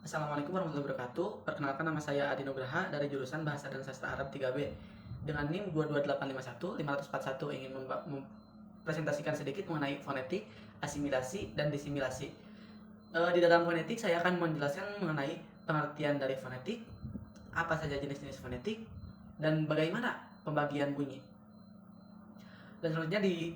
Assalamualaikum warahmatullahi wabarakatuh. Perkenalkan, nama saya Adi Nugraha dari jurusan Bahasa dan Sastra Arab 3B. Dengan NIM 22851 541 ingin mempresentasikan sedikit mengenai fonetik, asimilasi, dan disimilasi. Di dalam fonetik saya akan menjelaskan mengenai pengertian dari fonetik, apa saja jenis-jenis fonetik, dan bagaimana pembagian bunyi. Dan selanjutnya di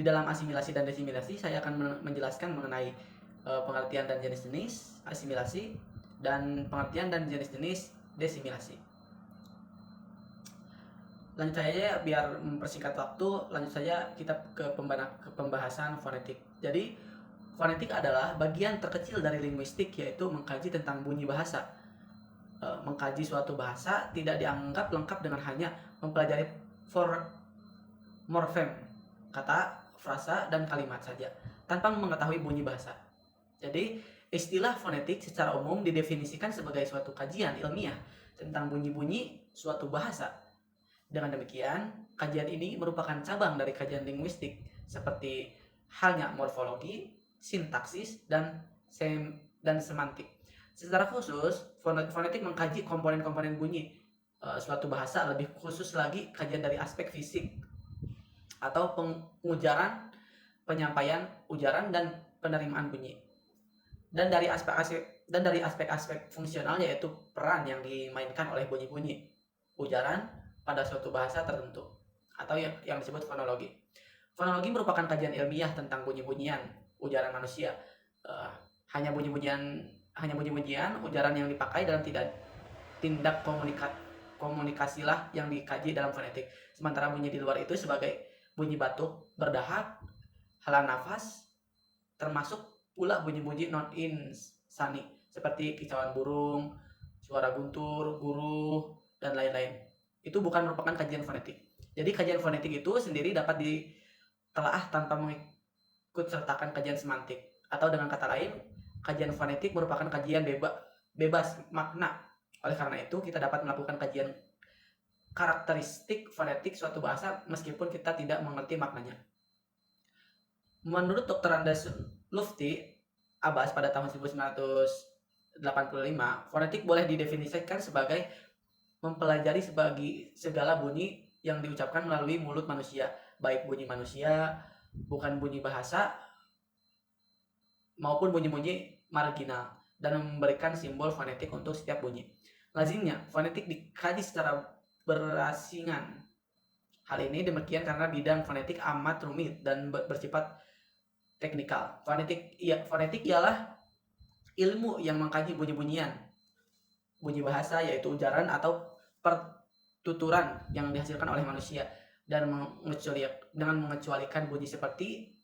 dalam asimilasi dan disimilasi saya akan menjelaskan mengenai pengertian dan jenis-jenis asimilasi dan pengertian dan jenis-jenis desimilasi. Lanjut saja biar mempersingkat waktu, lanjut saja kita ke pembahasan fonetik. Jadi fonetik adalah bagian terkecil dari linguistik, yaitu mengkaji tentang bunyi bahasa. Mengkaji suatu bahasa tidak dianggap lengkap dengan hanya mempelajari morfem, kata, frasa, dan kalimat saja, tanpa mengetahui bunyi bahasa. Jadi, istilah fonetik secara umum didefinisikan sebagai suatu kajian ilmiah tentang bunyi-bunyi suatu bahasa. Dengan demikian, kajian ini merupakan cabang dari kajian linguistik seperti halnya morfologi, sintaksis, dan semantik. Secara khusus, fonetik mengkaji komponen-komponen bunyi suatu bahasa, lebih khusus lagi kajian dari aspek fisik atau pengujaran, penyampaian ujaran, dan penerimaan bunyi. Dan dari aspek-aspek fungsional, yaitu peran yang dimainkan oleh bunyi-bunyi ujaran pada suatu bahasa tertentu, atau yang disebut fonologi. Fonologi merupakan kajian ilmiah tentang bunyi-bunyian ujaran manusia. Hanya bunyi-bunyian ujaran yang dipakai dalam tindak komunikasilah yang dikaji dalam fonetik. Sementara bunyi di luar itu sebagai bunyi batuk, berdahak, hela nafas, termasuk pula bunyi-bunyi non-insani seperti kicauan burung, suara guntur, guruh, dan lain-lain. Itu bukan merupakan kajian fonetik. Jadi kajian fonetik itu sendiri dapat ditelaah tanpa mengikut sertakan kajian semantik. Atau dengan kata lain, kajian fonetik merupakan kajian bebas makna. Oleh karena itu, kita dapat melakukan kajian karakteristik fonetik suatu bahasa meskipun kita tidak mengerti maknanya. Menurut Dr. Andes Lufti Abbas pada tahun 1985, fonetik boleh didefinisikan sebagai mempelajari segala bunyi yang diucapkan melalui mulut manusia, baik bunyi manusia, bukan bunyi bahasa, maupun bunyi-bunyi marginal, dan memberikan simbol fonetik untuk setiap bunyi. Lazimnya, fonetik dikaji secara berasingan. Hal ini demikian karena bidang fonetik amat rumit dan bersifat teknikal. Fonetik ialah ilmu yang mengkaji bunyi-bunyian, bunyi bahasa, yaitu ujaran atau pertuturan yang dihasilkan oleh manusia, dan dengan mengecualikan bunyi seperti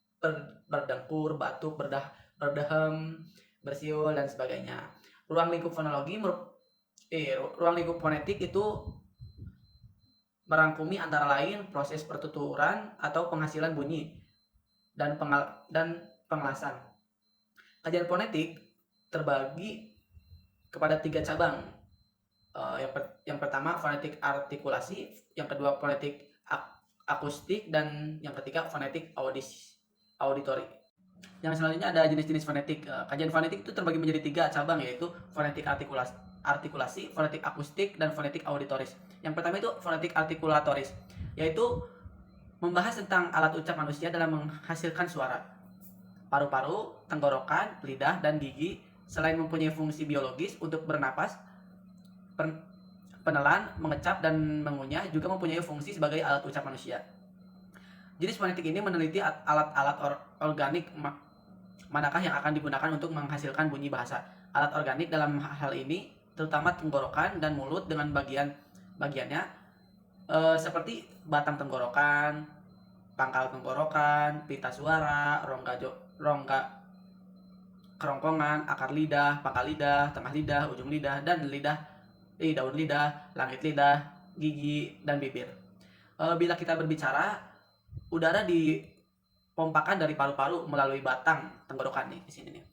berdengkur, batuk, berdehem, bersiul, dan sebagainya. Ruang lingkup fonetik itu merangkumi antara lain proses pertuturan atau penghasilan bunyi dan pengelasan. Kajian fonetik terbagi kepada 3 cabang. Yang pertama fonetik artikulasi, yang kedua fonetik akustik, dan yang ketiga fonetik auditori. Yang selanjutnya ada jenis-jenis fonetik. Kajian fonetik itu terbagi menjadi 3 cabang, yaitu fonetik artikulasi, fonetik akustik, dan fonetik auditoris. Yang pertama itu fonetik artikulatoris, yaitu membahas tentang alat ucap manusia dalam menghasilkan suara. Paru-paru, tenggorokan, lidah, dan gigi selain mempunyai fungsi biologis untuk bernapas, penelan, mengecap, dan mengunyah, juga mempunyai fungsi sebagai alat ucap manusia. Jenis fonetik ini meneliti alat-alat organik manakah yang akan digunakan untuk menghasilkan bunyi bahasa. Alat organik dalam hal ini terutama tenggorokan dan mulut dengan bagiannya seperti batang tenggorokan, pangkal tenggorokan, pita suara, rongga kerongkongan, akar lidah, pangkal lidah, tengah lidah, ujung lidah, dan daun lidah, langit lidah, gigi, dan bibir. Bila kita berbicara, udara dipompakan dari paru-paru melalui batang tenggorokan nih di sini nih,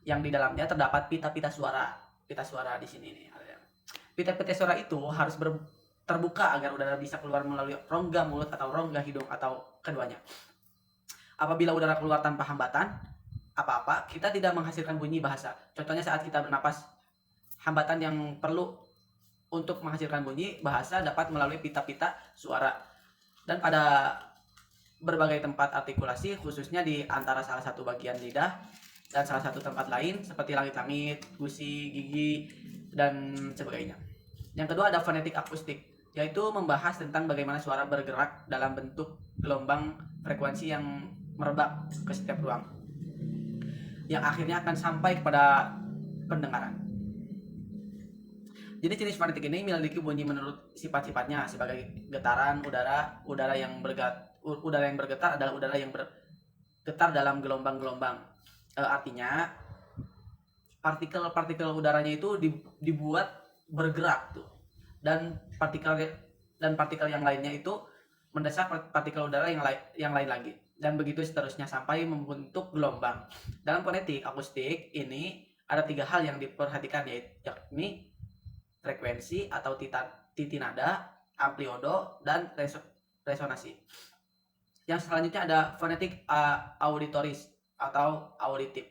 yang di dalamnya terdapat pita-pita suara di sini nih. Pita-pita suara itu harus terbuka agar udara bisa keluar melalui rongga mulut atau rongga hidung atau keduanya. Apabila udara keluar tanpa hambatan, apa-apa, kita tidak menghasilkan bunyi bahasa. Contohnya saat kita bernapas, hambatan yang perlu untuk menghasilkan bunyi bahasa dapat melalui pita-pita suara. Dan pada berbagai tempat artikulasi, khususnya di antara salah satu bagian lidah dan salah satu tempat lain seperti langit-langit, gusi, gigi, dan sebagainya. Yang kedua ada fonetik akustik, yaitu membahas tentang bagaimana suara bergerak dalam bentuk gelombang frekuensi yang merebak ke setiap ruang, yang akhirnya akan sampai kepada pendengaran. Jadi jenis fonetik ini memiliki bunyi menurut sifat-sifatnya sebagai getaran udara. Udara yang bergetar adalah udara yang bergetar dalam gelombang-gelombang. Artinya partikel-partikel udaranya itu dibuat bergerak tuh. Dan partikel yang lainnya itu mendesak partikel udara yang lain lagi. Dan begitu seterusnya sampai membentuk gelombang. Dalam fonetik akustik ini ada 3 hal yang diperhatikan, yakni frekuensi atau titi nada, amplitudo, dan resonansi. Yang selanjutnya ada fonetik auditoris atau auditif,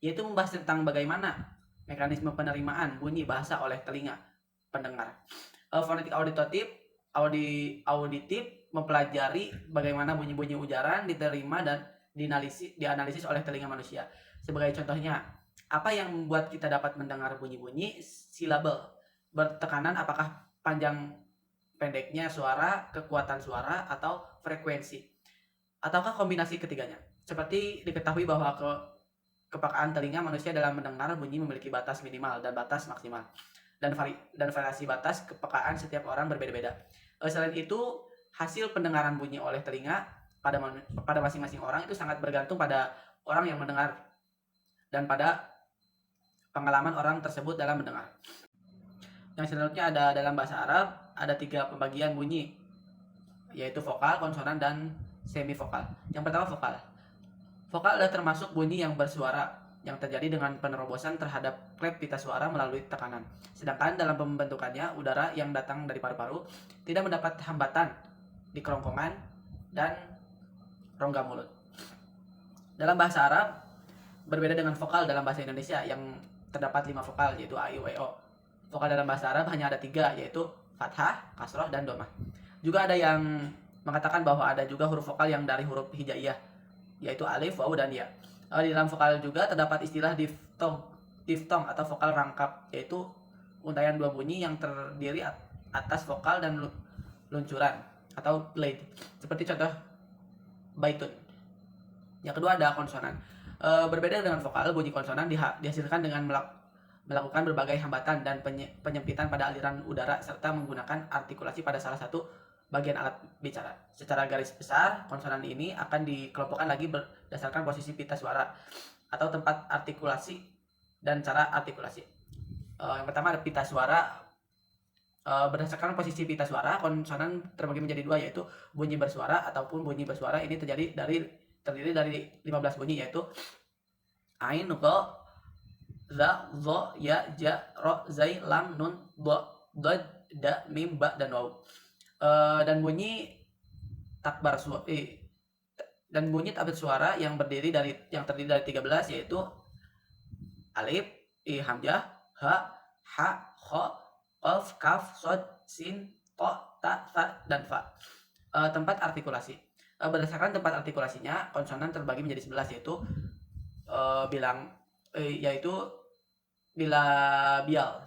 yaitu membahas tentang bagaimana mekanisme penerimaan bunyi bahasa oleh telinga pendengar. Fonetik auditif mempelajari bagaimana bunyi-bunyi ujaran diterima dan dianalisis oleh telinga manusia. Sebagai contohnya, apa yang membuat kita dapat mendengar bunyi-bunyi silabel bertekanan, apakah panjang pendeknya suara, kekuatan suara, atau frekuensi, ataukah kombinasi ketiganya. Seperti diketahui bahwa kepekaan telinga manusia dalam mendengar bunyi memiliki batas minimal dan batas maksimal, dan variasi batas kepekaan setiap orang berbeda-beda. Selain itu, hasil pendengaran bunyi oleh telinga pada masing-masing orang itu sangat bergantung pada orang yang mendengar dan pada pengalaman orang tersebut dalam mendengar. Yang selanjutnya ada dalam bahasa Arab ada 3 pembagian bunyi, yaitu vokal, konsonan, dan semivokal. Yang pertama vokal. Vokal adalah termasuk bunyi yang bersuara yang terjadi dengan penerobosan terhadap klep pita suara melalui tekanan. Sedangkan dalam pembentukannya, udara yang datang dari paru-paru tidak mendapat hambatan di kerongkongan dan rongga mulut. Dalam bahasa Arab berbeda dengan vokal dalam bahasa Indonesia yang terdapat 5 vokal, yaitu a, i, u, e, o. Vokal dalam bahasa Arab hanya ada 3, yaitu fathah, kasroh, dan domah. Juga ada yang mengatakan bahwa ada juga huruf vokal yang dari huruf hijaiyah, yaitu alif, waw, dan ya. Di dalam vokal juga terdapat istilah diftong atau vokal rangkap, yaitu untaian 2 bunyi yang terdiri atas vokal dan luncuran atau blade, seperti contoh baitun. Yang kedua ada konsonan. Berbeda dengan vokal, bunyi konsonan dihasilkan dengan melakukan berbagai hambatan dan penyempitan pada aliran udara serta menggunakan artikulasi pada salah satu bagian alat bicara. Secara garis besar, konsonan ini akan dikelompokkan lagi berdasarkan posisi pita suara atau tempat artikulasi dan cara artikulasi. Yang pertama ada pita suara. Berdasarkan posisi pita suara, konsonan terbagi menjadi 2, yaitu bunyi bersuara ataupun bunyi bersuara. Ini terdiri dari 15 bunyi, yaitu ain, gha, za, zo, ya, ja, ro, zai, lam, nun, do, dod, da, mim, ba, dan waw. Dan bunyi takbar suara yang terdiri dari 13, yaitu alif, hamzah, ha, ha, kha, qaf, kaf, sod, sin, to, ta, tha, dan fa. Tempat artikulasi. Berdasarkan tempat artikulasinya, konsonan terbagi menjadi 11, yaitu bilabial.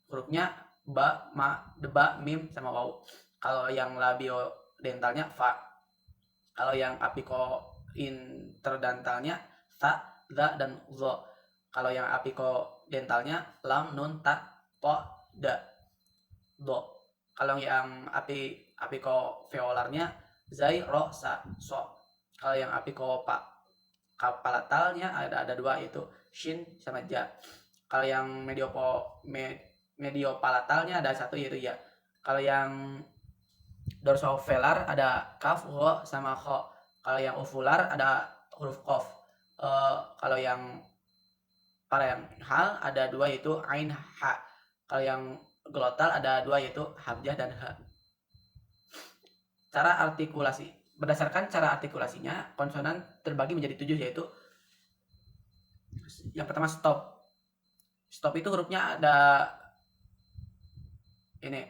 Hurufnya ba, ma, deba, mim, sama waw. Kalau yang labiodentalnya fa. Kalau yang apikointerdentalnya ta, za, dan zo. Kalau yang apikodentalnya lam, nun, ta, to, da, do. Kalau yang apikoveolarnya zai, ro, sa, so. Kalau yang apikopalatalnya ada 2, yaitu shin sama ja. Kalau yang mediopalatalnya ada 1, yaitu ya. Kalau yang dorsovelar ada kaf, gho, sama kho. Kalau yang uvular ada huruf kof. Kalau yang parenhal ada 2, yaitu ain, ha. Kalau yang glotal ada 2, yaitu hamzah dan ha. Cara artikulasi. Berdasarkan cara artikulasinya, konsonan terbagi menjadi 7, yaitu Yang pertama stop. Stop itu hurufnya ada ini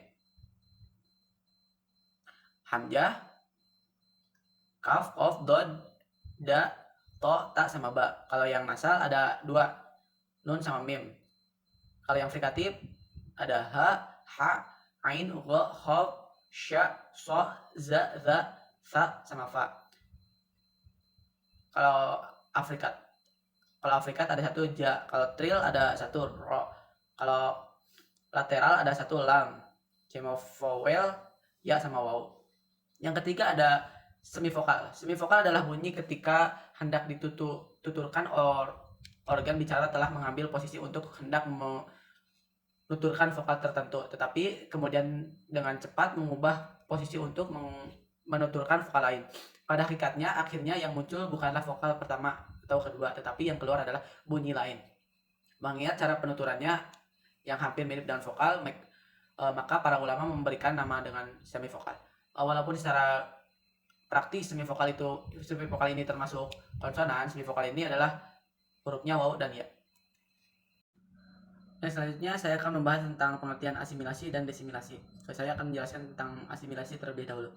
hamzah, kaf, qaf, dod, da, to, ta sama ba. Kalau yang nasal ada dua, nun sama mim. Kalau yang frikatif ada ha, ain, gha, kha, sya, so, za, sa sama fa. Kalau afrikat ada satu ja. Kalau tril ada satu ro. Kalau lateral ada satu lam. Vowel ya sama waw. Yang ketiga ada semivokal. Semivokal adalah bunyi ketika hendak dituturkan organ bicara telah mengambil posisi untuk hendak menuturkan vokal tertentu, tetapi kemudian dengan cepat mengubah posisi untuk menuturkan vokal lain. Pada hakikatnya, akhirnya yang muncul bukanlah vokal pertama atau kedua, tetapi yang keluar adalah bunyi lain. Mengingat cara penuturannya yang hampir mirip dengan vokal, maka para ulama memberikan nama dengan semivokal. Walaupun secara praktis semivokal ini termasuk konsonan, semivokal ini adalah hurufnya waw dan ya. Dan selanjutnya saya akan membahas tentang pengertian asimilasi dan desimilasi. Saya akan menjelaskan tentang asimilasi terlebih dahulu.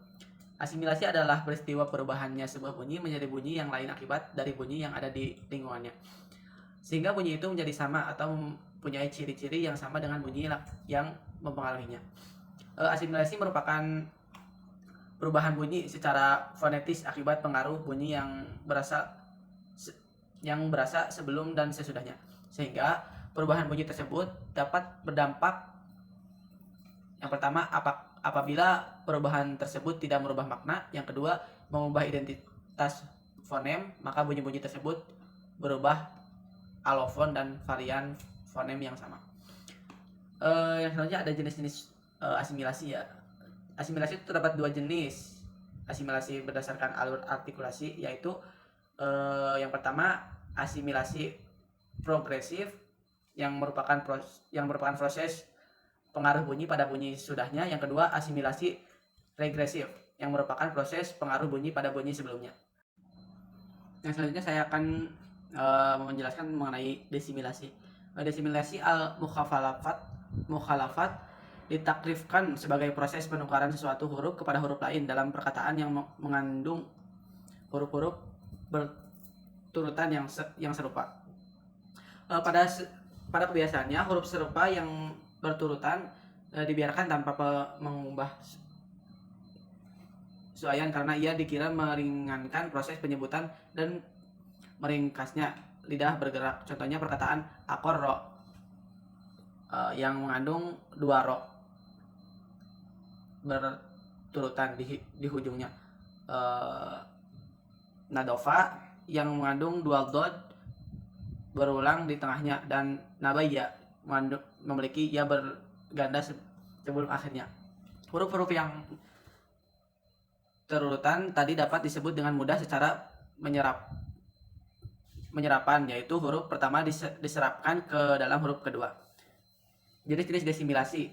Asimilasi adalah peristiwa perubahannya sebuah bunyi menjadi bunyi yang lain akibat dari bunyi yang ada di lingkungannya, sehingga bunyi itu menjadi sama atau mempunyai ciri-ciri yang sama dengan bunyi yang mempengaruhinya. Asimilasi merupakan perubahan bunyi secara fonetis akibat pengaruh bunyi yang berasa sebelum dan sesudahnya, sehingga perubahan bunyi tersebut dapat berdampak. Yang pertama, apabila perubahan tersebut tidak merubah makna. Yang kedua, mengubah identitas fonem, maka bunyi-bunyi tersebut berubah alofon dan varian fonem yang sama. Yang selanjutnya ada jenis-jenis asimilasi ya. Asimilasi itu terdapat dua jenis. Asimilasi berdasarkan alur artikulasi, yaitu yang pertama asimilasi progresif yang merupakan proses pengaruh bunyi pada bunyi sudahnya. Yang kedua asimilasi regresif yang merupakan proses pengaruh bunyi pada bunyi sebelumnya. Yang selanjutnya saya akan menjelaskan mengenai desimilasi. Desimilasi al-mukhalafat ditakrifkan sebagai proses penukaran sesuatu huruf kepada huruf lain dalam perkataan yang mengandung huruf-huruf berturutan yang serupa. Pada kebiasaannya huruf serupa yang berturutan dibiarkan tanpa mengubah suaian karena ia dikira meringankan proses penyebutan dan meringkasnya lidah bergerak. Contohnya perkataan akor ro yang mengandung dua ro berturutan di ujungnya. Nadova yang mengandung dua dod berulang di tengahnya, dan nabaya memiliki ya berganda sebelum akhirnya. Huruf-huruf yang terurutan tadi dapat disebut dengan mudah secara menyerapan, yaitu huruf pertama diserapkan ke dalam huruf kedua. Jenis-jenis desimilasi.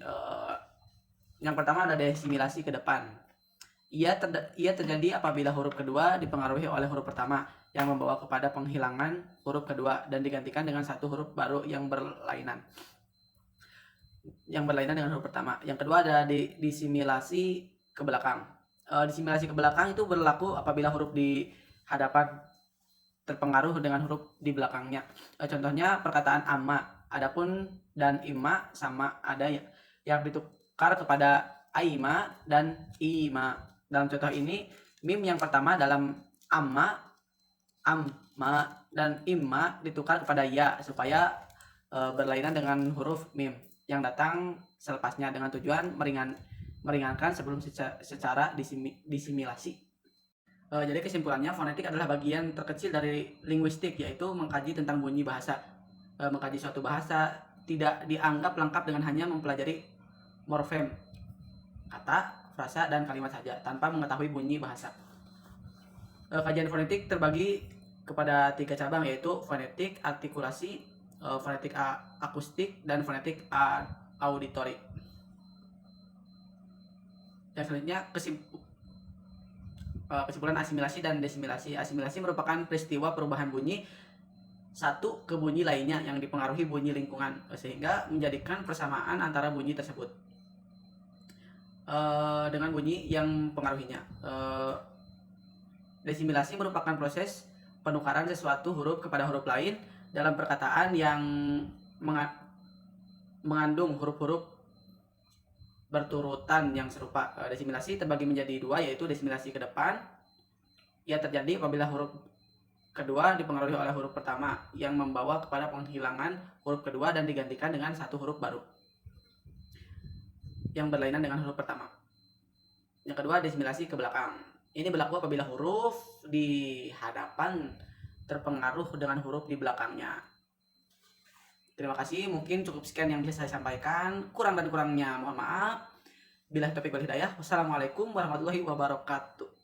Yang pertama ada desimilasi ke depan. Ia terjadi apabila huruf kedua dipengaruhi oleh huruf pertama yang membawa kepada penghilangan huruf kedua dan digantikan dengan satu huruf baru yang berlainan dengan huruf pertama. Yang kedua ada disimilasi ke belakang. Disimilasi ke belakang itu berlaku apabila huruf di hadapan terpengaruh dengan huruf di belakangnya. Contohnya perkataan amma, adapun dan ima sama, ada yang ditukar kepada aima dan ima. Dalam contoh ini, mim yang pertama dalam amma dan imma ditukar kepada ya supaya berlainan dengan huruf mim yang datang selepasnya dengan tujuan meringankan sebelum secara disimilasi. Jadi kesimpulannya, fonetik adalah bagian terkecil dari linguistik, yaitu mengkaji tentang bunyi bahasa. Mengkaji suatu bahasa tidak dianggap lengkap dengan hanya mempelajari morfem, kata, frasa, dan kalimat saja tanpa mengetahui bunyi bahasa. Kajian fonetik terbagi kepada 3 cabang, yaitu fonetik artikulasi, fonetik akustik, dan fonetik auditori. Yang selanjutnya kesimpulan asimilasi dan desimilasi. Asimilasi merupakan peristiwa perubahan bunyi satu ke bunyi lainnya yang dipengaruhi bunyi lingkungan, sehingga menjadikan persamaan antara bunyi tersebut dengan bunyi yang pengaruhinya. Desimilasi merupakan proses penukaran sesuatu huruf kepada huruf lain dalam perkataan yang mengandung huruf-huruf berturutan yang serupa. Desimilasi terbagi menjadi dua, yaitu desimilasi ke depan. Ia terjadi apabila huruf kedua dipengaruhi oleh huruf pertama yang membawa kepada penghilangan huruf kedua dan digantikan dengan satu huruf baru yang berlainan dengan huruf pertama. Yang kedua, desimilasi ke belakang. Ini berlaku apabila huruf di hadapan terpengaruh dengan huruf di belakangnya. Terima kasih, mungkin cukup sekian yang bisa saya sampaikan. Kurang dan kurangnya mohon maaf. Billahi taufiq wal hidayah. Wassalamualaikum warahmatullahi wabarakatuh.